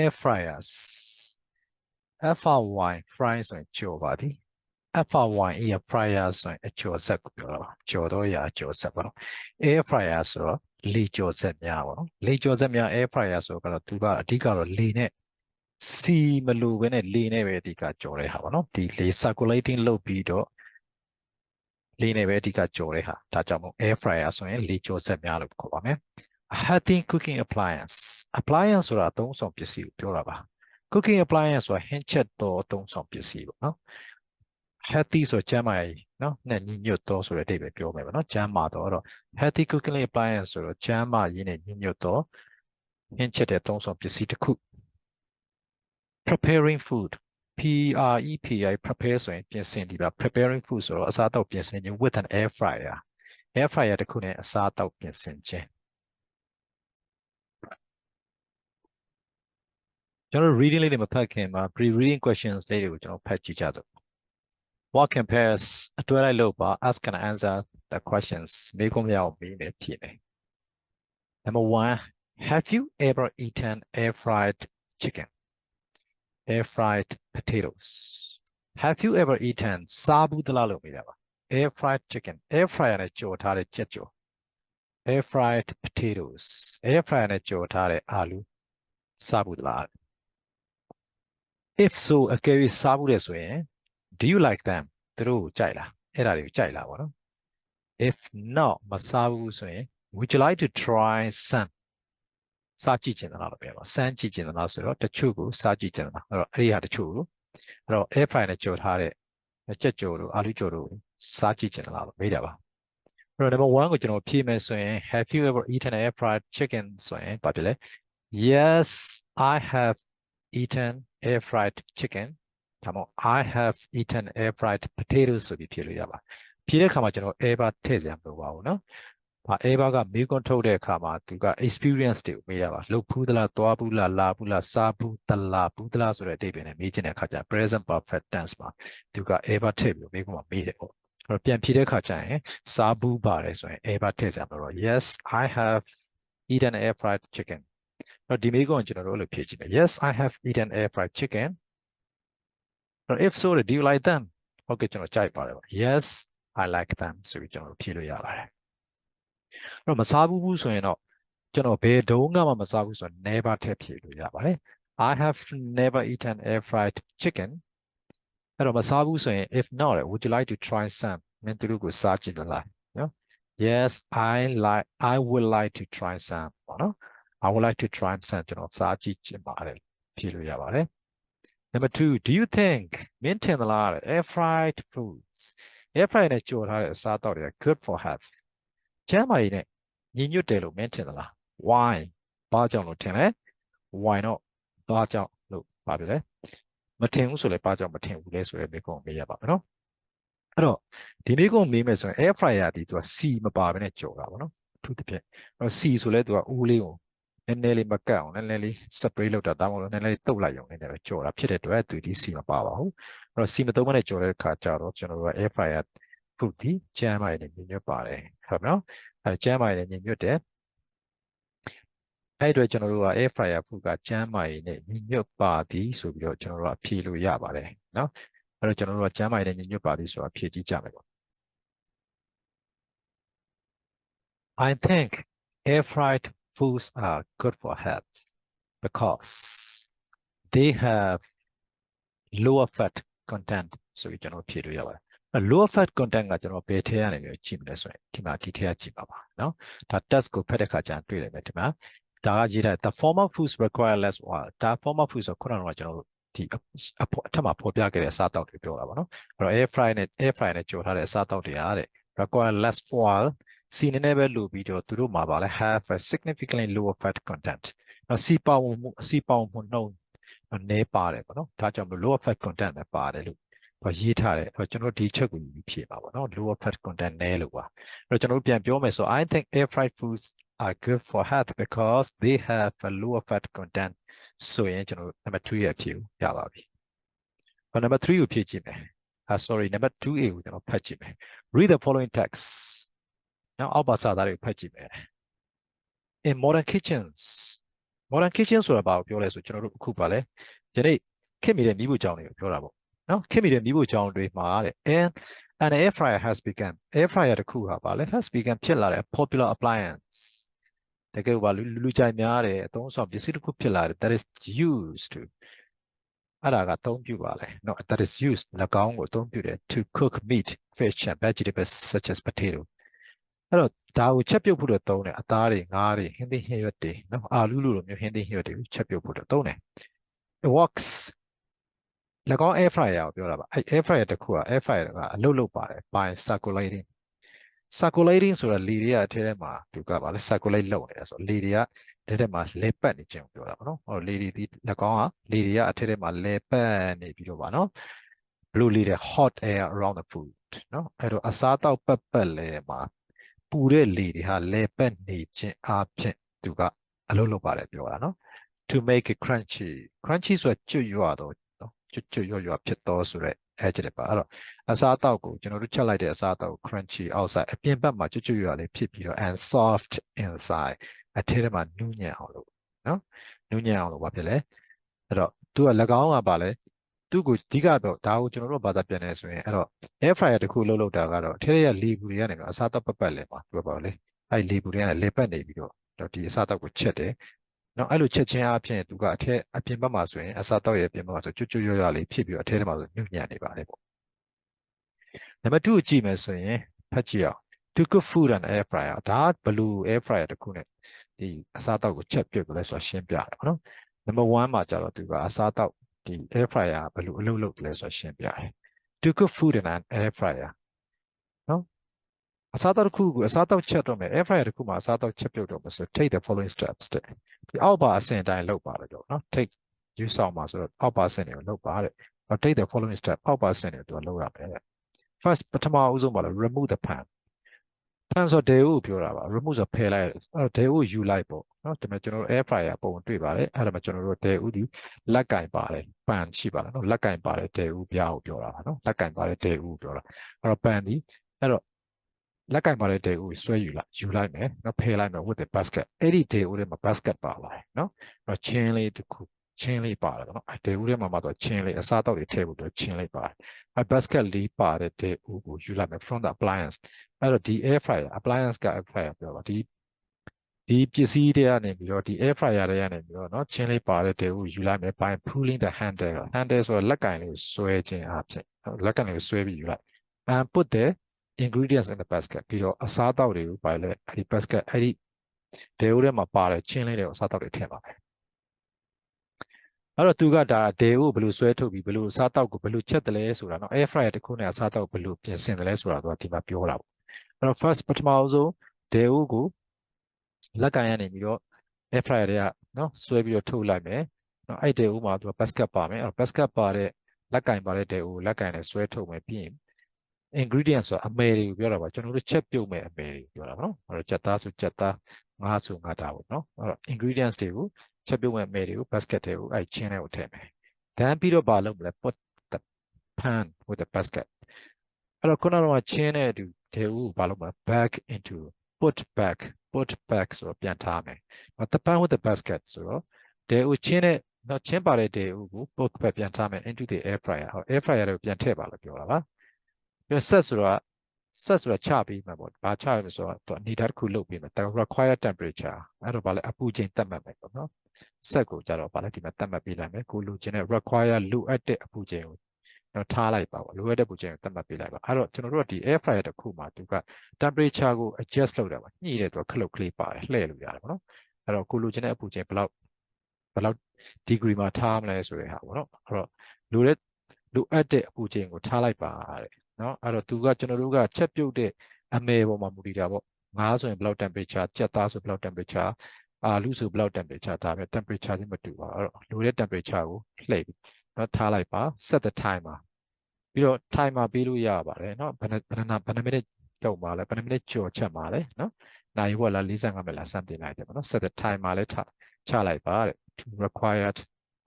air fryers FRY fry ဆိုရင်ကြော်ပါသည် FRY air fryer ဆိုရင်အကျော်ဆက်ကိုပြောတာပါကြော်တော့ရအကျော်ဆက်ပါတော့ air fryer ဆိုတော့လေကြော်ဆက်များပါတော့လေကြော်ဆက်များ air fryer ဆိုတော့သူကအဓိကတော့လေနဲ့စီမလိုဘဲနဲ့လေနဲ့ပဲအဓိကကြော်တဲ့ဟာပါနော်ဒီလေ circulating လုပ်ပြီးတော့လေနဲ့ပဲအဓိကကြော်တဲ့ဟာဒါကြောင့်မို့ air fryer ဆိုရင်လေကြော်ဆက်များလို့ခေါ်ပါမယ် healthy cooking appliance ဆိုတာအသုံးဆောင်ပစ္စည်းကိုပြောတာပါ cooking appliance ဆိုတာဟင်းချက်တော့အသုံးဆောင်ပစ္စည်းပေါ့နော် healthy ဆိုကျန်းမာရေးနော်နဲ့ညီညွတ်တော့ဆိုတဲ့အဓိပ္ပာယ်ပြောမယ်ပေါ့နော်ကျန်းမာတော့ healthy cooking appliance ဆိုတော့ကျန်းမာရေးနဲ့ညီညွတ်တော့ဟင်းချက်တဲ့သုံးဆောင်ပစ္စည်းတစ်ခု preparing food prepare ဆိုရင်ပြင်ဆင်ဒီပါ preparing food ဆိုတော့အစားအသောက်ပြင်ဆင်ခြင်း with an air fryer တစ်ခုနဲ့အစားအသောက်ပြင်ဆင်ခြင်းကျွန်တော် reading လေးတွေမဖတ်ခင်မှာ pre-reading questions လေးတွေကိုကျွန်တော်ဖတ်ကြည့်ကြစို့ what compares အတွဲလိုက်လို့ပါ ask and answer the questions မေးခွန်းများကိုမေးနေဖြစ်နေ number 1 have you ever eaten air fried chicken air fried potatoes have you ever eaten စားဘူးသလားလို့မေးတာပါ air fried chicken air fryer နဲ့ကြော်ထားတဲ့ကြက်ကြော် air fried potatoes air fryer နဲ့ကြော်ထားတဲ့အာလူစားဘူးသလား if so အကယ်၍စားဘူးတဲ့ဆိုရင် do you like them သူတို့ကိုကြိုက်လားအဲ့ဒါတွေကိုကြိုက်လားပေါ့နော် if not မစားဘူးဆိုရင် would you like to try some စားကြည့်ချင်သလားလို့ပြောပါစမ်းကြည့်ချင်သလားဆိုတော့တချို့ကိုစားကြည့်ချင်သလားအဲ့တော့အဲ့ဒီဟာတချို့ကိုအဲ့တော့ air fryer နဲ့ကြော်ထားတဲ့ကြက်ကြော်တို့အာလူကြော်တို့စားကြည့်ချင်သလားလို့မေးတာပါအဲ့တော့ number 1ကိုကျွန်တော်ဖြေမယ်ဆိုရင် have you ever eaten air fried chicken ဆိုရင်ဘာဖြစ်လဲ yes I have eaten air fried chicken ဒါမှမဟုတ် I have eaten air fried potatoes ဆိုပြီးဖြေလို့ရပါဖြေတဲ့အခါမှာကျွန်တော် ever ထည့်စရာမလိုပါဘူးเนาะever ကမေးခွန်းထုတ်တဲ့အခါမှာသူက experience တွေကိုမေးရပါလုပ်ဖူးသလားသွားဘူးလားလာဘူးလားစားဘူးသလားဘူးသလားဆိုတဲ့အဓိပ္ပာယ်နဲ့မေးချင်တဲ့အခါကျ present perfect tense မှာသူက ever ထည့်ပြီးမေးခွန်းမှာမေးတယ်ပေါ့အဲ့တော့ပြန်ဖြေတဲ့အခါကျရင်စားဘူးပါတယ်ဆိုရင် ever ထည့်စရာမလိုတော့ yes I have eaten air fried chicken တော့ဒီမေးခွန်းကိုကျွန်တော်တို့အဲ့လိုဖြေကြည့်မယ် yes I have eaten air fried chicken if so do you like them ဟုတ်ကဲ့ကျွန်တော်ကြိုက်ပါတယ် yes I like them ဆိုပြီးကျွန်တော်ဖြေလို့ရပါတယ်အဲ့တော့မစားဘူးဆိုရင်တော့ကျွန်တော်ဘယ်တုန်းကမှမစားဘူးဆိုတော့ never ထည့်ဖြေလို့ရပါတယ် I have never eaten air fried chicken အဲ့တော့မစားဘူးဆိုရင် if not would you like to try some မင်းတို့ကိုစားကြည့်လားနော် yes I would like to try some ပေါ့နော် I would like to try some ကျွန်တော်စားကြည့်ချင်ပါတယ်ဖြေလို့ရပါတယ် number 2 do you think မင်းထင်သလား air fried foods air fried နဲ့ကြော်ထားတဲ့အစားအသောက်တွေက good for health ကျန်းမာရေးနဲ့ညီညွတ်တယ်လို့မင်းထင်သလား why ဘာကြောင့်လို့ထင်လဲ why not ဘာကြောင့်လို့ဘာဖြစ်လဲမထင်ဘူးဆိုလဲဘာကြောင့်မထင်ဘူးလဲဆိုတဲ့မေးခွန်းကိုမေးရပါမယ်နော်အဲ့တော့ဒီမေးခွန်းမေးမယ်ဆိုရင် air fryer ဒီသူက C မပါဘဲနဲ့ကြော်တာပေါ့နော်အထူးသဖြင့်အဲ့တော့ C ဆိုလဲသူကဦးလေးကိုနည်းနည်းလေးမကတ်အောင်နည်းနည်းလေး spray လုပ်တာဒါမှမဟုတ်နည်းနည်းလေးတုပ်လိုက်ရုံနဲ့ပဲကြော်တာဖြစ်တဲ့အတွက်သူဒီ C မပါပါဘူးအဲ့တော့ C မသုံးဘဲနဲ့ကြော်တဲ့အခါကျတော့ကျွန်တော်တို့က air fryer ဖုတ်ဒီကျန်းမာရေးနဲ့ညီညွတ်ပါတယ်ဟုတ်နော်အဲကျန်းမာရေးနဲ့ညီညွတ်တယ်အဲ့အတွက်ကျွန်တော်တို့က air fryer ဖုတ်ကကျန်းမာရေးနဲ့ညီညွတ်ပါသည်ဆိုပြီးတော့ကျွန်တော်တို့ကဖြေလို့ရပါတယ်နော်အဲ့တော့ကျွန်တော်တို့ကကျန်းမာရေးနဲ့ညီညွတ်ပါသည်ဆိုတာဖြေကြည့်ကြမယ်ပေါ့ I think air fried foods are good for health because they have lower fat content ဆိုပြီးကျွန်တော်ဖြေလို့ရပါတယ်lower fat content ကကျွန်တော်ဘယ်ထဲကနေပြီးကြည့်မလဲဆိုရင်ဒီမှာဒီထဲကကြည့်ပါပါเนาะဒါ test ကိုဖတ်တဲ့ခါကျရင်တွေ့လိမ့်မယ်ဒီမှာဒါကရေးထား the former foods require less oil ဒါ former foods ဆိုခုနကကျွန်တော်တို့ဒီအထက်မှာဖော်ပြခဲ့တဲ့အစားအသောက်တွေပြောတာပါเนาะအဲ့တော့ air fry နဲ့ကြော်ထားတဲ့အစားအသောက်တွေကတဲ့ require less oil စီနေနဲ့ပဲလို့ပြီးတော့သူတို့မှာပါလဲ have a significantly lower fat content နော်စီပေါင်မှုနှုန်းနည်းပါတယ်ပေါ့နော်ဒါကြောင့်မလို့ lower fat content ပဲပါတယ်လို့ရေးထားတယ်ကျွန်တော်ဒီချက်ကိုဖြေပါပေါ့နော် lower fat content နည်းလို့ပါအဲ့တော့ကျွန်တော်ပြန်ပြောမယ်ဆို I think air fried foods are good for health because they have a lower fat content ဆိုရင်ကျွန်တော် number 2ရဲ့အဖြေကိုရပါပြီ number 3ကိုဖြေကြည့်မယ်sorry number 2A ကိုကျွန်တော်ဖတ်ကြည့်မယ် read the following text နောက်အောက်ပါစာသားတွေကိုဖတ်ကြည့်မယ် in modern kitchens modern kitchen ဆိုတာဘာကိုပြောလဲဆိုကျွန်တော်တို့အခုပါလဲယနေ့ခေတ်မီတဲ့မီးဖိုချောင်းတွေကိုပြောတာပေါ့နော်ခေတ်မီတဲ့မီးဖိုချောင်းတွေမှာတဲ့ an air fryer has become air fryer တခုဟာပါလဲ has become ဖြစ်လာတဲ့ popular appliance တကယ်ပါလူကြိုက်များတဲ့အသုံးဆောင်ပစ္စည်းတစ်ခုဖြစ်လာတယ် that is used to အဲ့ဒါကအသုံးပြုပါလေနော် that is used ၎င်းကိုအသုံးပြုတယ် to cook meat fish and vegetables such as potato အဲ့တော့ဒါကိုချက်ပြုတ်ဖို့တော့သုံးတယ်အသားတွေငါးတွေဟင်းသီးဟင်းရွက်တွေနော်အာလူလိုမျိုးဟင်းသီးဟင်းရွက်တွေချက်ပြုတ်ဖို့တော့သုံးတယ် it works ၎င်း air fryer ကိုပြောတာပါအဲ့ air fryer တစ်ခုက air fryer ကအလုပ်လုပ်ပါတယ် by circulating ဆိုတာလေတွေကအထဲထဲမှာသူကပါလဲ circulate လုပ်နေတာဆိုလေတွေကထဲထဲမှာလဲပတ်နေခြင်းကိုပြောတာပါနော်ဟောလေတွေဒီ၎င်းကလေတွေကအထဲထဲမှာလဲပတ်နေပြီးတော့ပါနော်ဘလို့လေတဲ့ hot air around the food နော်အဲ့တော့အစားတောက်ပတ်လဲမှာပူတဲ့လေတွေဟာလဲပတ်နေခြင်းအဖြစ်သူကအလုပ်လုပ်ပါတယ်ပြောတာနော် to make it crunchy ဆိုတာကျွတ်ရွတော့နော်ကျွတ်ရွဖြစ်တော့ဆိုတဲ့adjective ပါအဲ့တော့အစားအသောက်ကိုကျွန်တော်တို့ချက်လိုက်တဲ့အစားအသောက်ကို crunchy outside အပြင်ဘက်မှာကျွတ်ရွလေးဖြစ်ပြီးတော့ and soft inside အထဲထဲမှာနူးညံ့အောင်လို့နော်နူးညံ့အောင်လို့ဘာဖြစ်လဲအဲ့တော့သူက၎င်းကပါလဲသူ့ကိုအဓိကတော့ဒါကိုကျွန်တော်တို့ဘာသာပြန်နေဆိုရင်အဲ့တော့ air fryer တခုလှုပ်တာကတော့အထဲထဲကလေပူတွေကနေပြီးအစားအသောက်ပတ်လဲမှာပြောပါလေအဲ့လေပူတွေကနေလေပတ်နေပြီးတော့ဒီအစားအသောက်ကိုချက်တယ်နော်အဲ့လိုချက်ချင်းအဖြစ်သူကအထက်အပြင်ဘက်မှာဆိုရင်အစားတောက်ရဲ့အပြင်ဘက်မှာဆိုကျွတ်ရွလေးဖြစ်ပြီးတော့အထဲထဲမှာဆိုညှို့ညံ့နေပါတယ်ပေါ့နံပါတ်2ကိုကြည့်မယ်ဆိုရင်ဖတ်ကြည့်အောင် to cook food and air fryer ဒါဘလူ air fryer တခုနဲ့ဒီအစားတောက်ကိုချက်ပြုတ်ကြလဲဆိုတာရှင်းပြတယ်ပေါ့နော်နံပါတ်1မှာကျတော့သူကအစားတောက်ဒီ air fryer ဘလူအလုပ်လုပ်လဲဆိုတာရှင်းပြတယ် to cook food and an air fryer နော်အစားတောက်တစ်ခုကိုအစားတောက်ချက်တော့မယ် air fryer တစ်ခုမှာအစားတောက်ချက်ပြုတ်တော့မယ်ဆို take the following steps တဲ့ဒီအောက်ပါအဆင့်တိုင်းလုပ်ပါလို့ပြောနော် take ယူဆောင်မှာဆိုတော့အောက်ပါအဆင့်တွေကိုလုပ်ပါတဲ့ take the following step အောက်ပါအဆင့်တွေကိုလုပ်ရမယ်တဲ့ first ပထမအဦးဆုံးပါလို့ remove the pan ဆိုတော့ deo ကိုပြောတာပါ remove ဆိုဖယ်လိုက်အဲ့တော့ deo ကိုယူလိုက်ပေါ့နော်ဒီမှာကျွန်တော်တို့ air fryer ပုံတွေ့ပါတယ်အဲ့ဒါမှကျွန်တော်တို့ deo ဒီလက်ကင်ပါတယ် pan ရှိပါလားနော်လက်ကင်ပါတယ် deo ပြားကိုပြောတာပါနော်လက်ကင်ပါတယ် deo ကိုပြောတာအဲ့တော့ pan ဒီအဲ့တော့လက်ကင်ပါတဲ့ deo ကိုဆွဲယူလိုက်မယ်နော်ဖယ်လိုက်မယ် with the basket အဲ့ဒီ deo ထဲမှာ basket ပါလာတယ်နော်အဲ့တော့ချင်းလေးတစ်ခုချင်းလေးပါတယ်နော်အဲ့ deo ထဲမှာတော့ချင်းလေးအစားတောက်တွေထည့်ဖို့တော့ချင်းလေးပါတယ်အဲ့ basket လေးပါတဲ့ deo ကိုယူလိုက်မယ် from the appliance အဲ့တော့ဒီ air fryer appliance က air fryer ပြောပါဒီပစ္စည်းတွေကနေပြီးတော့ဒီ air fryer တွေကနေပြီးတော့เนาะချင်းလေးပါတဲ့ deo ကိုယူလိုက်မယ် by pulling the handle ဆိုတော့လက်ကင်လေးကိုဆွဲခြင်းအဖြစ်လက်ကင်လေးကိုဆွဲပြီးယူလိုက် and put the ingredients in the basket ပြီးတော့အစားအသောက်တွေကိုပါလဲအဲ့ဒီ basket အဲ့ဒီ deo ထဲမှာပါတဲ့ချင်းလေးတွေကိုအစားအသောက်တွေထည့်ပါမယ်အဲ့တော့သူကဒါ deo ကိုဘယ်လိုဆွဲထုတ်ပြီးဘယ်လိုအစားအသောက်ကိုဘယ်လိုချက်တယ်လဲဆိုတာเนาะ air fryer တစ်ခုနဲ့အစားအသောက်ဘယ်လိုပြင်ဆင်တယ်လဲဆိုတာသူကဒီမှာပြောတာပေါ့အဲ့တော့ first ပထမဆုံး deo ကိုလက်ကင်ရနေပြီးတော့ air fryer တွေကเนาะဆွဲပြီးတော့ထုတ်လိုက်မယ်เนาะအဲ့ deo မှာသူက basket ပါမယ်အဲ့တော့ basket ပါတဲ့လက်ကင်ပါတဲ့ deo ကိုလက်ကင်နဲ့ဆွဲထုတ်မယ်ပြီးရင်ingredients ဆိုတာအမယ်တွေကိုပြောတာပါကျွန်တော်တို့ချက်ပြုတ်မဲ့အမယ်တွေကိုပြောတာပါနော်အဲ့တော့ကြက်သားဆိုကြက်သားငါးဆိုငါးသားပေါ့နော်အဲ့တော့ ingredients တွေကိုချက်ပြုတ်မဲ့အမယ်တွေကို basket ထဲကိုအဲ့ချင်းထဲကိုထည့်မယ် then ပြီးတော့ဘာလုပ်မလဲ put the pan with the basket အဲ့တော့ခုနကတော့ချင်းနဲ့အတူထဲကိုဘာလုပ်မလဲ back into put back ဆိုတော့ပြန်ထားမယ် the pan with the basket ဆိုတော့ထဲကိုချင်းနဲ့တော့ချင်းပါတဲ့ထဲကို put back ပြန်ထားမယ် into the air fryer air fryer ကိုပြန်ထည့်ပါလို့ပြောတာပါပြီးဆက်ဆိုတာချပြီးမှာပေါ့ဘာချရမလဲဆိုတော့အနေထားတစ်ခုလုပ်ပြီးမှာ required temperature အဲ့တော့ဗာလဲအပူချိန်သတ်မှတ်မယ်ပေါ့နော်ဆက်ကိုကြတော့ဗာလဲဒီမှာသတ်မှတ်ပေးလိုက်မယ်ကိုလိုချင်တဲ့ require လိုအပ်တဲ့အပူချိန်ကိုတော့ထားလိုက်ပါပေါ့လိုအပ်တဲ့အပူချိန်ကိုသတ်မှတ်ပေးလိုက်ပါအဲ့တော့ကျွန်တော်တို့ကဒီ air fryer တစ်ခုမှာသူက temperature ကို adjust လုပ်တာပါညှိတဲ့သူကခလုတ်ကလေးပါတယ်လှည့်လို့ရတယ်ပေါ့နော်အဲ့တော့ကိုလိုချင်တဲ့အပူချိန်ဘယ်လောက် degree မှာထားမလဲဆိုတဲ့ဟာပေါ့နော်အဲ့တော့လိုအပ်တဲ့အပူချိန်ကိုထားလိုက်ပါတဲ့နော်အဲ့တော့သူကကျွန်တော်တို့ကချက်ပြုတ်တဲ့အမယ်ပေါ်မှာမူတည်တာပေါ့ငါးဆိုရင်ဘယ်လောက် temperature ကြက်သားဆိုဘယ်လောက် temperature အာလူဆိုဘယ်လောက် temperature ဒါပဲ temperature ချင်းမတူပါအဲ့တော့လိုတဲ့ temperature ကိုလှည့်ပြီးနော်ထားလိုက်ပါ set the timer ပြီးတော့ timer ပေးလို့ရပါတယ်နော်ဘယ်နှမိနစ်ကြောက်ပါလဲဘယ်နှမိနစ်ကြော်ချက်ပါလဲနော်နိုင်ဝက်လား45မိနစ်လားစတင်လိုက်တယ်ပေါ့နော် set the timer လဲချလိုက်ပါတဲ့ to required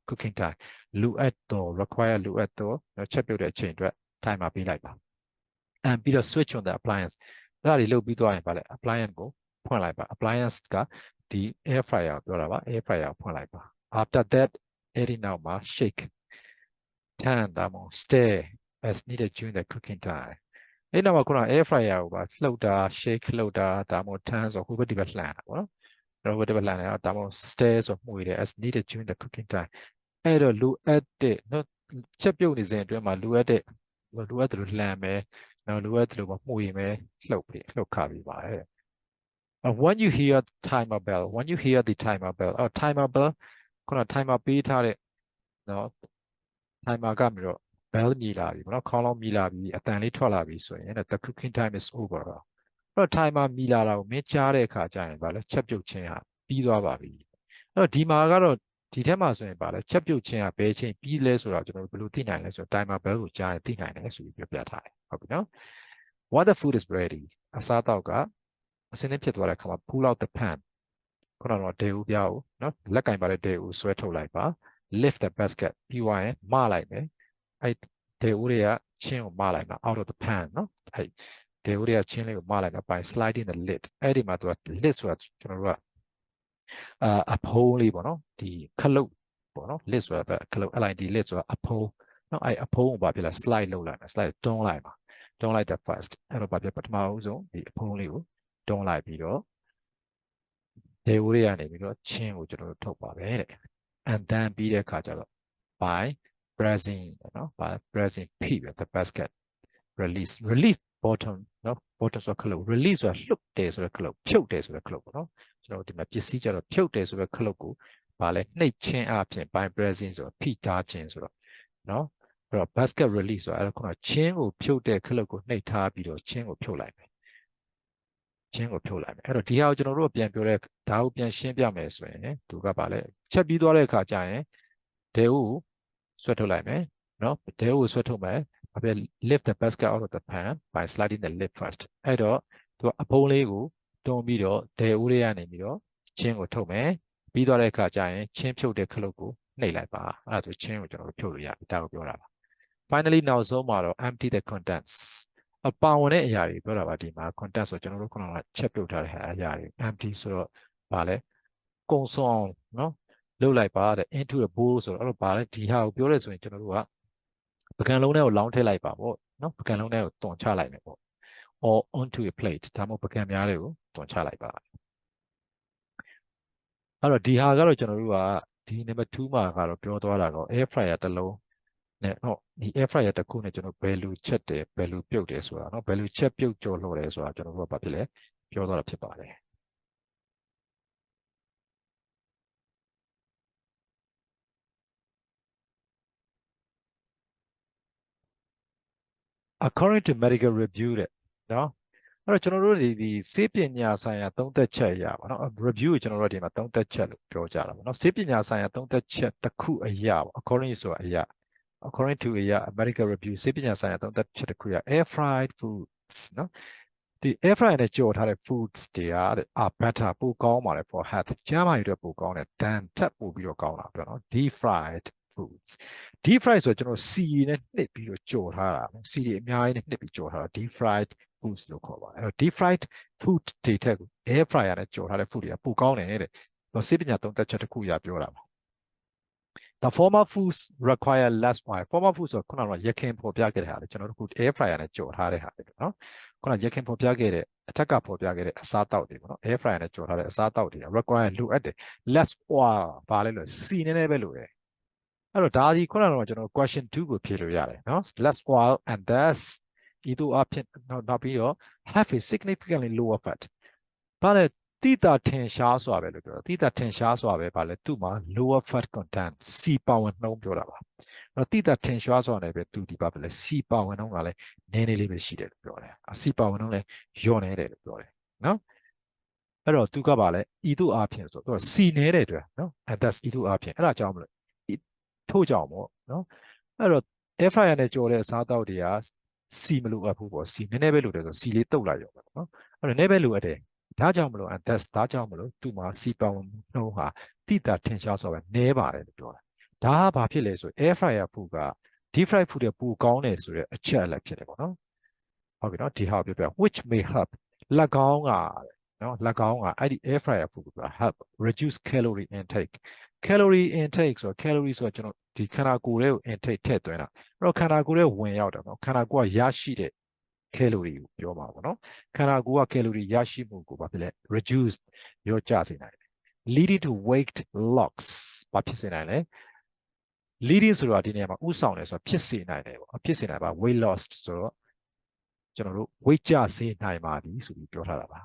cooking time လိုအပ်တော့ require လိုအပ်တော့ချက်ပြုတ်တဲ့အချိန်အတွက် timer ပေးလိုက်ပါand ပြီးတော့ switch on the appliance အဲ့ဒါတွေလုပ်ပြီးသွားရင်ဗာလဲ appliance ကိုဖွင့်လိုက်ပါ appliance က ဒီ air fryer ပြောတာပါ air fryer ဖွင့်လိုက်ပါ after that အဲ့ဒီနောက်မှာ shake turn ဒါမှမဟုတ် stir as needed during the cooking time အဲ့နောက်မှာခုန air fryer ကိုပါလှုပ်တာ shake လှုပ်တာဒါမှမဟုတ် turn ဆိုဟိုဘက်ဒီဘက်လှန်တာပေါ့နော်ဟိုဘက်ဒီဘက်လှန်တယ်ဒါမှမဟုတ် stir ဆိုမှုရတယ် as needed during the cooking time အဲ့တော့လိုအပ်တဲ့နော်ချက်ပြုတ်နေစဉ်အတွင်းမှာလိုအပ်တဲ့လိုအပ်တယ်လို့လှန်မယ်နော်လိုအပ်တယ်လို့မှုရမယ်လှုပ်ခါပြီးပါတယ် when you hear timer bell when you hear the timer bell timer bell ခုန timer ပေးထားတဲ့နော် timer ကပြီးတော့ bell မြည်လာပြီနော်ခေါင်းလုံးမြည်လာပြီအတန်လေးထွက်လာပြီဆိုရင် the cooking time is over အဲ့တော့ timer မြည်လာတာကိုမင်းကြားတဲ့အခါကျရင်ဗာလဲချက်ပြုတ်ခြင်းဟာပြီးသွားပါပြီအဲ့တော့ဒီမှာကတော့ဒီထက်မှဆိုရင်ဗာလဲချက်ပြုတ်ခြင်းဟာဘယ်ချိန်ပြီးလဲဆိုတော့ကျွန်တော်တို့ဘယ်လိုသိနိုင်လဲဆိုတော့ timer bell ကိုကြားရင်သိနိုင်တယ်ဆိုပြီးပြောပြထားတယ်ဟုတ်ပြီနော် when the food is ready အစားတောက်ကအစင်းနဲ့ဖြစ်သွားတဲ့အခါမှာ pull out the pan ခုနကတော့ဒေဦးပြားကိုနော်လက်ကင်ပါတဲ့ဒေဦးဆွဲထုတ်လိုက်ပါ lift the basket ပြီးသွားရင်မလိုက်မယ်အဲ့ဒေဦးတွေကချင်းကိုမလိုက်မှာ out of the pan နော်အဲ့ဒေဦးတွေကချင်းလေးကိုမလိုက်မှာ by sliding the lid အဲ့ဒီမှာသူက lid ဆိုတာကျွန်တော်တို့ကအဖုံးလေးပေါ့နော်ဒီခလုတ်ပေါ့နော် lid ဆိုတာခလုတ် LID lid ဆိုတာအဖုံးနော်အဲ့အဖုံးကိုဘာဖြစ်လဲ slide လုပ်လိုက်မယ် slide တွန်းလိုက်မှာတွန်းလိုက်တဲ့ first အဲ့တော့ဘာဖြစ်ပထမဦးဆုံးဒီအဖုံးလေးကိုတွန်းလိုက်ပြီးတော့ဒေဦးတွေကနေပြီးတော့ချင်းကိုကျွန်တော်တို့ထုတ်ပါပဲတဲ့ and then ပြီးတဲ့အခါကျတော့ by pressing နော် by pressing P the basket release bottom နော် bottom ဆိုခလုတ် release ဆိုတာလှုပ်တယ်ဆိုတဲ့ခလုတ်ဖြုတ်တယ်ဆိုတဲ့ခလုတ်ပေါ့နော်ကျွန်တော်ဒီမှာပစ္စည်းကျတော့ဖြုတ်တယ်ဆိုတဲ့ခလုတ်ကိုဗာလဲနှိပ်ချင်းအပြင် by pressing ဆိုတော့ဖိထားခြင်းဆိုတော့နော်အဲ့တော့ basket release ဆိုတာအဲ့ဒါခုနချင်းကိုဖြုတ်တဲ့ခလုတ်ကိုနှိပ်ထားပြီးတော့ချင်းကိုဖြုတ်လိုက်မယ်ချင်းကိုဖြုတ်လိုက်မယ်အဲ့တော့ဒီဟာကိုကျွန်တော်တို့ပြန်ပြောတဲ့ဒါကိုပြန်ရှင်းပြမယ်ဆိုရင်သူကဗာလဲချက်ပြီးသွားတဲ့အခါကျရင်ဒေဦးဆွဲထုတ်လိုက်မယ်နော်ဒေဦးဆွဲထုတ်မယ်ဘာဖြစ် lift the basket out of the pan by sliding the lid first အဲ့တော့သူကအဖုံးလေးကိုတွန်းပြီးတော့ဒေဦးလေးကနေပြီးတော့ချင်းကိုထုတ်မယ်ပြီးသွားတဲ့အခါကျရင်ချင်းဖြုတ်တဲ့ခလုတ်ကိုနှိပ်လိုက်ပါအဲ့ဒါဆိုချင်းကိုကျွန်တော်တို့ဖြုတ်လို့ရပြီဒါကိုပြောတာပါ finally နောက်ဆုံးမှာတော့ empty the contents အပါဝင်တဲ့အရာတွေပြောတာပါဒီမှာ contents ဆိုကျွန်တော်တို့ခုနကချက်ပြုတ်ထားတဲ့အရာတွေ empty ဆိုတော့ဗာလဲကုံဆုံးအောင်နော်လှုပ်လိုက်ပါတဲ့ into the bowl ဆိုတော့အဲ့တော့ဗာလဲဒီဟာကိုပြောရဲဆိုရင်ကျွန်တော်တို့ကပကံလုံးထဲကိုလောင်းထည့်လိုက်ပါပေါ့နော်ပကံလုံးထဲကိုတွန်ချလိုက်မယ်ပေါ့ or onto a plate ဒါမှမဟုတ်ပကံများတွေကိုတွန်ချလိုက်ပါအဲ့တော့ဒီဟာကတော့ကျွန်တော်တို့ကဒီ number 2မှာကတော့ပြောသွားတာက air fryer တစ်လုံးနဲ့ဟောဒီ air fryer တစ်ခုနဲ့ကျွန်တော်ဘယ်လိုချက်တယ်ဘယ်လိုပြုတ်တယ်ဆိုတာเนาะဘယ်လိုချက်ပြုတ်ကြော်လှော်တယ်ဆိုတာကျွန်တော်တို့ကဘာဖြစ်လဲပြောသွားတာဖြစ်ပါတယ် according to medical review တဲ့เนาะအဲ့တော့ကျွန်တော်တို့ဒီဆေးပညာဆိုင်ရာသုံးသက်ချက်အရာပေါ့နော် review ကိုကျွန်တော်တို့ဒီမှာသုံးသက်ချက်လို့ပြောကြတာပေါ့နော်ဆေးပညာဆိုင်ရာသုံးသက်ချက်တစ်ခုအရာပေါ့ according ဆိုတာအရာ according to အရာ medical review ဆေးပညာဆိုင်ရာသုံးသက်ချက်တစ်ခုအရာ air fried foods နော်ဒီ air fryer နဲ့ကြော်ထားတဲ့ foods တွေက better ပိုကောင်းပါတယ် for health ကျန်းမာရေးအတွက်ပိုကောင်းတယ် than တက်ပို့ပြီးတော့ကောင်းတာပြောနော် deep fried foods deep fried ဆိုတော့ကျွန်တော်စီနဲ့နှစ်ပြီးတော့ကြော်ထားတာစီတွေအများကြီးနဲ့နှစ်ပြီးကြော်ထားတာ deep fried foods လို့ခေါ်ပါတယ်အဲ့တော့ deep fried food တွေထက် air fryer နဲ့ကြော်ထားတဲ့ food တွေကပိုကောင်းတယ်တဲ့ဆေးပညာသုံးသက်ချက်တစ်ခုအရာပြောတာပါ The former foods require less oil former foods ဆိုခုနကရခင်ပေါ်ပြခဲ့တဲ့ဟာလေကျွန်တော်တို့ခု air fryer နဲ့ကြော်ထားတဲ့ဟာလေနော်ခုနရခင်ပေါ်ပြခဲ့တဲ့အထက်ကပေါ်ပြခဲ့တဲ့အစားတောက်တွေပေါ့နော် air fryer နဲ့ကြော်ထားတဲ့အစားတောက်တွေ require လိုအပ်တယ် less oil ဘာလဲလို့စီနည်းနည်းပဲလိုတယ်အဲ့တော့ဒါဒီခုနကတော့ကျွန်တော် question 2ကိုဖြေလို့ရတယ်နော် less oil and thus ဤသို့အဖြစ်နောက်ပြီးတော့ have a significantly lower fat ဘာလဲတိတာထင်ရှားစွာပဲလို့ပြောတာတိတာထင်ရှားစွာပဲဘာလဲသူ့မှာ lower fat content စီပါဝင်နှုန်းပြောတာပါအဲ့တော့တိတာထင်ရှားစွာနဲ့ပဲသူဒီပါပဲလဲစီပါဝင်နှုန်းကလည်းနည်းနည်းလေးပဲရှိတယ်လို့ပြောတယ်စီပါဝင်နှုန်းလည်းလျော့နေတယ်လို့ပြောတယ်နော်အဲ့တော့သူကပါလဲဤသို့အဖြစ်ဆိုတော့စီနေတဲ့အတွက်နော် and that's ဤသို့အဖြစ်အဲ့ဒါကြောင့်မလို့ထို့ကြောင့်ပေါ့နော်အဲ့တော့ air fryer နဲ့ကြော်တဲ့အစားအသောက်တွေကစီမလိုအပ်ဘူးပေါ့စီနည်းနည်းပဲလိုတယ်ဆိုစီလေးတုတ်လိုက်ရောပေါ့နော်အဲ့တော့နည်းပဲလိုအပ်တယ်ဒါကြောင့်မလို့ and that's ဒါကြောင့်မလို့သူ့မှာစီပါဝင်နှုန်းဟာတိတာထင်ရှားဆိုပဲနည်းပါတယ်လို့ပြောတာဒါကဘာဖြစ်လဲဆို air fryer food က deep fried food တွေပိုကောင်းတယ်ဆိုတဲ့အချက်အလက်ဖြစ်တယ်ပေါ့နော်ဟုတ်ပြီနော်ဒီဟာကိုပြောပြ which may help ၎င်းက နော်၎င်းကအဲ့ဒီ air fryer food က help reduce calorie intake calorie intake ဆိုတော့ calorie ဆိုတော့ကျွန်တော်ဒီခန္ဓာကိုယ်ရဲ့ intake ထည့်သွင်းတာအဲ့တော့ခန္ဓာကိုယ်ရဲ့ဝင်ရောက်တယ်နော်ခန္ဓာကိုယ်ကရရှိတဲ့ calorie ကိုပြောမှာပေါ့နော်ခန္ဓာကိုယ်က calorie ရရှိမှုကိုဘာဖြစ်လဲ reduce လျော့ကျစေနိုင်တယ် leading to weight loss ဘာဖြစ်စေနိုင်လဲ leading ဆိုတော့ဒီနေရာမှာဥဆောင်တယ်ဆိုတော့ဖြစ်စေနိုင်တယ်ပေါ့ဖြစ်စေနိုင်ပါ weight loss ဆိုတော့ကျွန်တော်တို့ weight ကျစေနိုင်ပါပြီဆိုပြီးပြောထားတာပါ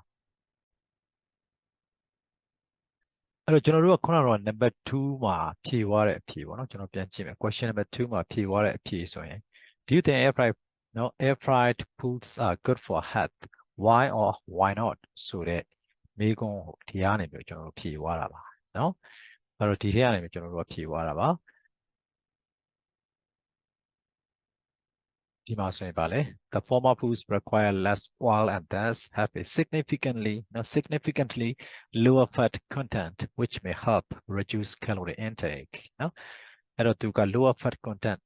အဲ့တော့ကျွန်တော်တို့ကခုနကတော့ number 2မှာဖြေသွားတဲ့အဖြေပေါ့နော်ကျွန်တော်ပြန်ကြည့်မယ် question number 2မှာဖြေသွားတဲ့အဖြေဆိုရင် do you think air fried foods are good for health why or why not ဆိုတဲ့မေးခွန်းကိုဒီကနေပြီးကျွန်တော်တို့ဖြေသွားတာပါနော်အဲ့တော့ဒီထဲကနေပြီးကျွန်တော်တို့ဖြေသွားတာပါဒီမှာဆိုရင်ပါလေ the former foods require less oil and thus have a significantly lower fat content which may help reduce calorie intake နော်အဲ့တော့သူက lower fat content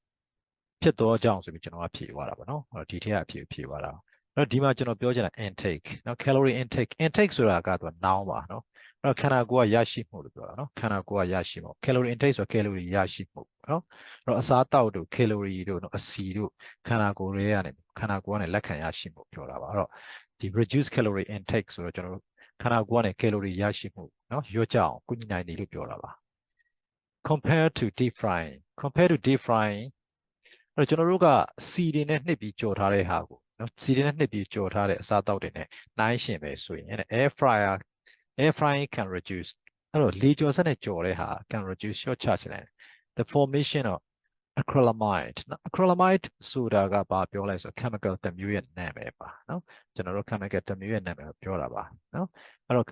ဖြစ်တော့ကြောင်းဆိုပြီးကျွန်တော်ကဖြေသွားတာပေါ့နော်အဲ့တော့ဒီထက်အဖြေဖြေသွားတာအဲ့တော့ဒီမှာကျွန်တော်ပြောချင်တာ intake နော် calorie intake ဆိုတာကတော့ noun ပါနော်အဲ့တော့ခန္ဓာကိုယ်ကရရှိမှုလို့ပြောတာနော်ခန္ဓာကိုယ်ကရရှိမှု calorie intake ဆိုတော့ calorie ရရှိမှုနော်အဲ့တော့အစားတောက်တို့ calorie တို့နော်အဆီတို့ခန္ဓာကိုယ်တွေကနေခန္ဓာကိုယ်ကနေလက်ခံရရှိမှုပြောတာပါအဲ့တော့ဒီ reduce calorie intake ဆိုတော့ကျွန်တော်တို့ခန္ဓာကိုယ်ကနေ calorie ရရှိမှုနော်လျော့ကျအောင်ကုညီနိုင်တယ်လို့ပြောတာပါ compared to deep frying အဲ့တော့ကျွန်တော်တို့ကစီတွေနဲ့နှစ်ပြီးကြော်ထားတဲ့ဟာကိုနော်စီတွေနဲ့နှစ်ပြီးကြော်ထားတဲ့အစားအသောက်တွေနဲ့နှိုင်းယှဉ်ပဲဆိုရင် air frying can reduce အဲ့တော့လေကြော်စက်နဲ့ကြော်တဲ့ဟာ can reduce short charge နဲ့ the formation of acrylamide နော် acrylamide ဆိုတာကဘာပြောလဲဆို chemical တစ်မျိုးရဲ့နာမည်ပါနော်ကျွန်တော်တို့ chemical တစ်မျိုးရဲ့နာမည်ကိုပြောတာပါနော်အဲ့တော့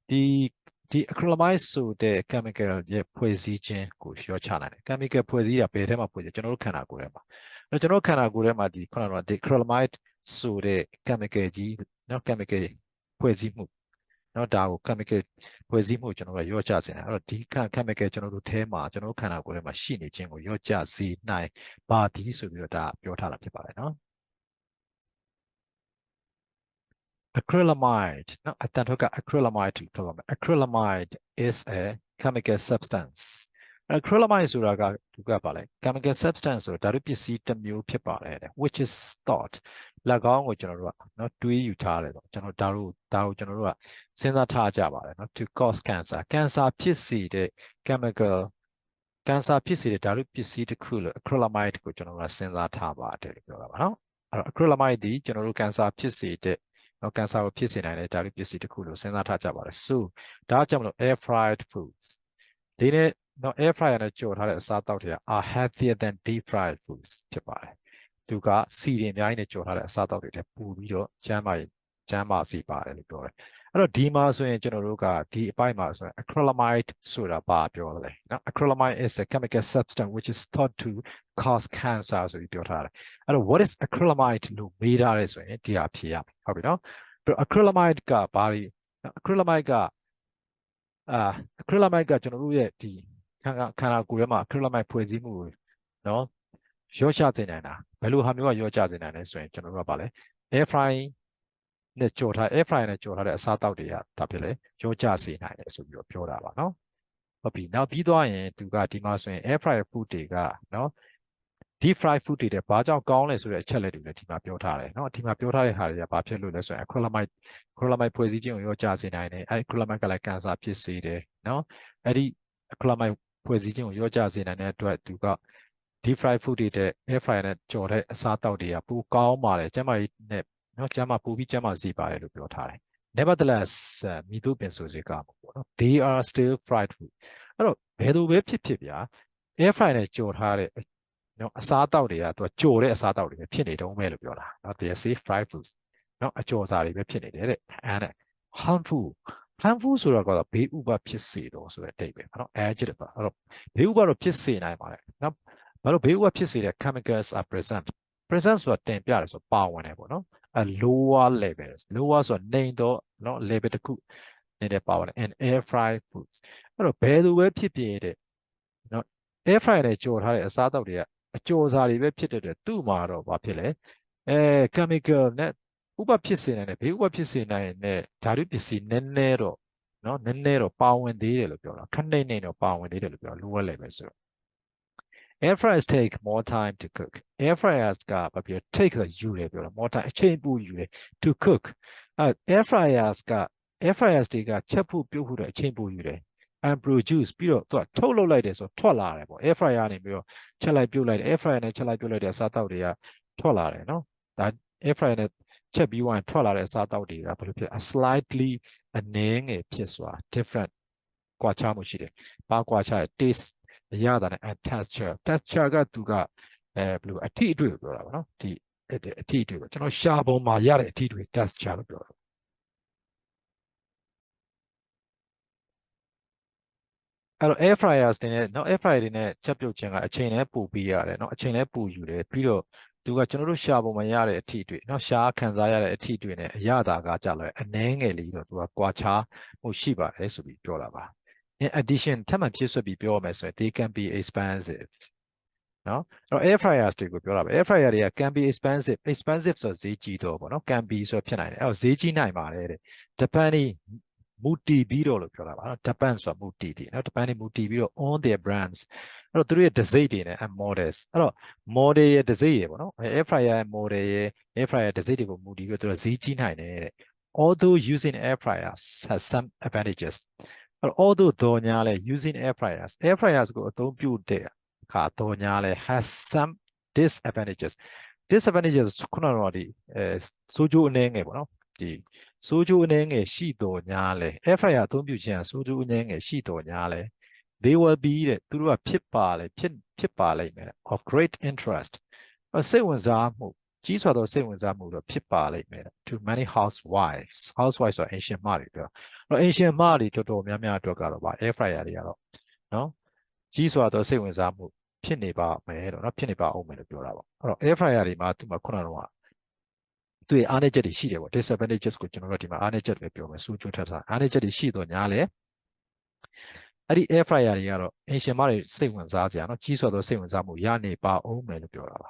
ဒီ acrylamide ဆိုတဲ့ chemical ရဲ့ဖွဲ့စည်းခြင်းကိုလျှော့ချနိုင်တယ် chemical ဖွဲ့စည်းတာဘယ်ထဲမှာဖွဲ့စည်းကျွန်တော်တို့ခန္ဓာကိုယ်ထဲမှာအဲ့တော့ကျွန်တော်ခန္ဓာကိုယ်ထဲမှာဒီခုနကဒီ acrylamide ဆိုတဲ့ chemical ကြီးနော် chemical ဖွဲ့စည်းမှုနော်ဒါကို chemical ဖွဲ့စည်းမှုကျွန်တော်တို့လျော့ကျစေတယ်အဲ့တော့ဒီ chemical ကျွန်တော်တို့ထဲမှာကျွန်တော်တို့ခန္ဓာကိုယ်ထဲမှာရှိနေခြင်းကိုလျော့ကျစေနိုင်ပါသည်ဆိုပြီးတော့ဒါပြောထားတာဖြစ်ပါတယ်နော် acrylamide နော်အတန်ထုတ်က acrylamide လို့ပြောပါမယ် acrylamide is a chemical substance acrylamide ဆိုတာကသူကပါလေ chemical substance ဆိုတာဓာတုပစ္စည်းတစ်မျိုးဖြစ်ပါတယ် which is thought ၎င်းကိုကျွန်တော်တို့ကနော်တွေးယူထားတယ်ပေါ့ကျွန်တော်ဒါကိုကျွန်တော်တို့ကစဉ်းစားထားကြပါတယ်နော် to cause cancer ဖြစ်စေတဲ့ chemical ဖြစ်စေတဲ့ဓာတုပစ္စည်းတစ်ခုလို့ acrylamide ကိုကျွန်တော်တို့ကစဉ်းစားထားပါတယ်လို့ပြောတာပါနော်အဲ့တော့ acrylamide ဒီကျွန်တော်တို့ cancer ဖြစ်စေတဲ့နော် cancer ကိုဖြစ်စေနိုင်တဲ့ဓာတုပစ္စည်းတစ်ခုလို့စဉ်းစားထားကြပါတယ် so ဒါကြောင့်မလို့ air fried foods ဒီနေ့နော် air fryer နဲ့ကြော်ထားတဲ့အစားအသောက်တွေက are healthier than deep fried foods ဖြစ်ပါတယ်သူကစီတွေအများကြီးနဲ့ကြော်ထားတဲ့အစားအသောက်တွေထဲပို့ပြီးတော့ကျန်းမာစီပါတယ်လို့ပြောတယ်အဲ့တော့ဒီမှာဆိုရင်ကျွန်တော်တို့ကဒီအပိုင်းမှာဆိုရင် acrylamide ဆိုတာဘာပြောလဲနော် acrylamide is a chemical substance which is thought to cause cancer ဆိုပြီးပြောထားတယ်အဲ့တော့ what is acrylamide လို့မေးထားရဲဆိုရင်ဒီဟာဖြေရမယ်ဟုတ်ပြီနော် acrylamide ကဘာလဲ acrylamide ကacrylamide ကကျွန်တော်တို့ရဲ့ဒီခန္ဓာကိုယ်ထဲမှာ acrylamide ဖွဲ့စည်းမှုကိုနော်ရောချစေနိုင်တာဘယ်လိုဟာမျိုးကရောချစေနိုင်လဲဆိုရင်ကျွန်တော်တို့ကပါလဲ air frying နဲ့ကြော်ထား air fryer နဲ့ကြော်ထားတဲ့အစားအသောက်တွေကဒါဖြစ်လေရောချစေနိုင်တယ်ဆိုပြီးတော့ပြောတာပါနော်ဟုတ်ပြီနောက်ပြီးသွားရင်သူကဒီမှာဆိုရင် air fryer food တွေကနော် deep fry food တွေဘာကြောင့်ကောင်းလဲဆိုတဲ့အချက်လက်တွေလည်းဒီမှာပြောထားတယ်နော်ဒီမှာပြောထားတဲ့ဟာတွေကဘာဖြစ်လို့လဲဆိုရင် acrylamide ဖွဲ့စည်းခြင်းကိုရောချစေနိုင်တယ်အဲ့ acrylamide ကလည်း cancer ဖြစ်စေတယ်နော်အဲ့ဒီ acrylamide ဖွဲ့စည်းခြင်းကိုရောချစေနိုင်တဲ့အတွက်သူက deep fry food တွေတဲ့ air fryer နဲ့ကြော်တဲ့အစားအသောက်တွေကပိုကောင်းပါတယ်ကျန်းမာရေးနဲ့နော်ကျန်းမာပိုပြီးကျန်းမာစေပါတယ်လို့ပြောထားတယ် nevertheless မိတို့ပင်ဆိုစေကပေါ့နော် they are still fried food အဲ့တော့ဘယ်လိုပဲဖြစ်ဖြစ်ဗျာ air fryer နဲ့ကြော်ထားတဲ့နော်အစားအသောက်တွေကသူကကြော်တဲ့အစားအသောက်တွေပဲဖြစ်နေတုံးပဲလို့ပြောတာနော် they are still fried foods နော်အကြော်စားတွေပဲဖြစ်နေတယ်တဲ့အဲ့ဒါ harmful ဆိုတော့ကတော့ဘေးဥပဖြစ်စေတော့ဆိုတဲ့အဓိပ္ပာယ်နော် adjective ပါအဲ့တော့ဘေးဥပတော့ဖြစ်စေနိုင်ပါတယ်နော်ဘာလို့ဘေးဥပဖြစ်စေတဲ့ chemicals are present ဆိုတာတင်ပြတယ်ဆိုပါဝင်တယ်ပေါ့နော်lower levels lower ဆိုတာနေတော့နော် level တစ်ခုနေတဲ့ပါဝင်တယ် and air fry foods အဲ့တော့ဘယ်လိုပဲဖြစ်ဖြစ်တဲ့နော် air fry နဲ့ကြော်ထားတဲ့အစားအသောက်တွေကအကြော်စားတွေပဲဖြစ်တဲ့သူ့မှာတော့ဘာဖြစ်လဲchemical နဲ့ ဥပဖြစ်စေနိုင်တယ်ဘေးဥပဖြစ်စေနိုင်တဲ့ဓာတုပစ္စည်းနည်းနည်းတော့နော်နည်းနည်းတော့ပါဝင်သေးတယ်လို့ပြောတာခက်နေတော့ပါဝင်သေးတယ်လို့ပြောလိုရလိမ့်မယ်ဆိုတော့ air fryers take more time to cook air fryers ကဘာပြော take ဆိုယူတယ်ပြောတာ more time အချိန်ပိုယူတယ် to cook air fryers က air fryers တွေကချက်ဖို့ပြုတ်ဖို့တော့အချိန်ပိုယူတယ် and produce ပြီးတော့သူကထုတ်လုပ်လိုက်တယ်ဆိုထွက်လာတယ်ပေါ့ air fryer နေပြီးတော့ချက်လိုက်ပြုတ်လိုက်တယ် air fryer နဲ့ချက်လိုက်ပြုတ်လိုက်တဲ့အစားအသောက်တွေကထွက်လာတယ်နော်ဒါ air fryer နဲ့ချက်ပြီးဝင်ထွက်လာတဲ့အစားအသောက်တွေကဘယ်လိုဖြစ် a slightly အနည်းငယ်ဖြစ်စွာ different ကွာခြားမှုရှိတယ်ဘာကွာခြားလဲ taste အရသာနဲ့ and texture ကသူကဘယ်လိုအထီးအတွေ့ကိုပြောတာပါနော်ဒီအထီးအတွေ့ကိုကျွန်တော်ရှာပုံမှာရတဲ့အထီးအတွေ့ texture လို့ပြောတာအဲ့တော့ air fryers တွေနဲ့เนาะ air fryer တွေနဲ့ချက်ပြုတ်ခြင်းကအချိန်နဲ့ပိုပြီးရတယ်เนาะအချိန်နဲ့ပိုယူတယ်ပြီးတော့သူကကျွန်တော်တို့ရှာပုံမှာရတဲ့အထီးတွေเนาะရှာခံစားရတဲ့အထီးတွေနဲ့အရသာကကြလဲအနည်းငယ်လေးတော့သူကကွာခြားမှုရှိပါတယ်ဆိုပြီးပြောတာပါ in addition ထပ်မံဖြစ်ဆွပြီးပြောရမယ်ဆိုရင် they can be expensive နော်အဲ့တော့ air fryers တွေကိုပြောတာပဲ air fryer တွေက can be expensive ဆိုဈေးကြီးတော့ပေါ့နော် can be ဆိုဖြစ်နိုင်တယ်အဲ့တော့ဈေးကြီးနိုင်ပါတယ်တဲ့ depending မူတည်ပြီးတော့လို့ပြောတာပါနော် depend ဆိုတာမူတည်တယ်နော် depending မူတည်ပြီးတော့ on their brands အဲ့တော့သူတို့ရဲ့ design တွေနဲ့ models အဲ့တော့ model ရဲ့ design ရေပေါ့နော် air fryer ရဲ့ model ရဲ့ air fryer design တွေကိုမူတည်ပြီးတော့သူတို့ဈေးကြီးနိုင်တယ်တဲ့ although using air fryers has some advantages အဲ့တော့ although တော့ညာလဲ using air fryers ကိုအသုံးပြုတဲ့အခါတော့ညာလဲ has some disadvantages ခုနကတော့ဒီဆိုးကျိုးအနည်းငယ်ပေါ့နော်ဒီဆိုးကျိုးအနည်းငယ်ရှိတော့ညာလဲ air fryer အသုံးပြုခြင်းဆိုးကျိုးအနည်းငယ်ရှိတော့ညာလဲ they will be တဲ့သူတို့ကဖြစ်ပါလိမ့်မယ် of great interest စိတ်ဝင်စားမှုကြီးစွာသောစိတ်ဝင်စားမှုတော့ဖြစ်ပါလိမ့်မယ် to many housewives ဆိုအင်ရှင်မတွေပြောအဲ့တော့အင်ရှင်မတွေတော်တော်များများအတွက်ကတော့ဗာ air fryer တွေကတော့နော်ကြီးစွာသောစိတ်ဝင်စားမှုဖြစ်နေပါမယ်တော့နော်ဖြစ်နေပါအောင်မယ်လို့ပြောတာပေါ့အဲ့တော့ air fryer တွေမှာသူကခုနကတော့သူ့ရဲ့အားနည်းချက်တွေရှိတယ်ပေါ့ disadvantages ကိုကျွန်တော်တို့ဒီမှာအားနည်းချက်တွေပြောမယ်စူးကျူးထပ်ထားအားနည်းချက်တွေရှိတော့ညာလေအဲ့ဒီ air fryer တွေကတော့အင်ရှင်မတွေစိတ်ဝင်စားကြနော်ကြီးစွာသောစိတ်ဝင်စားမှုရနေပါအောင်မယ်လို့ပြောတာပါ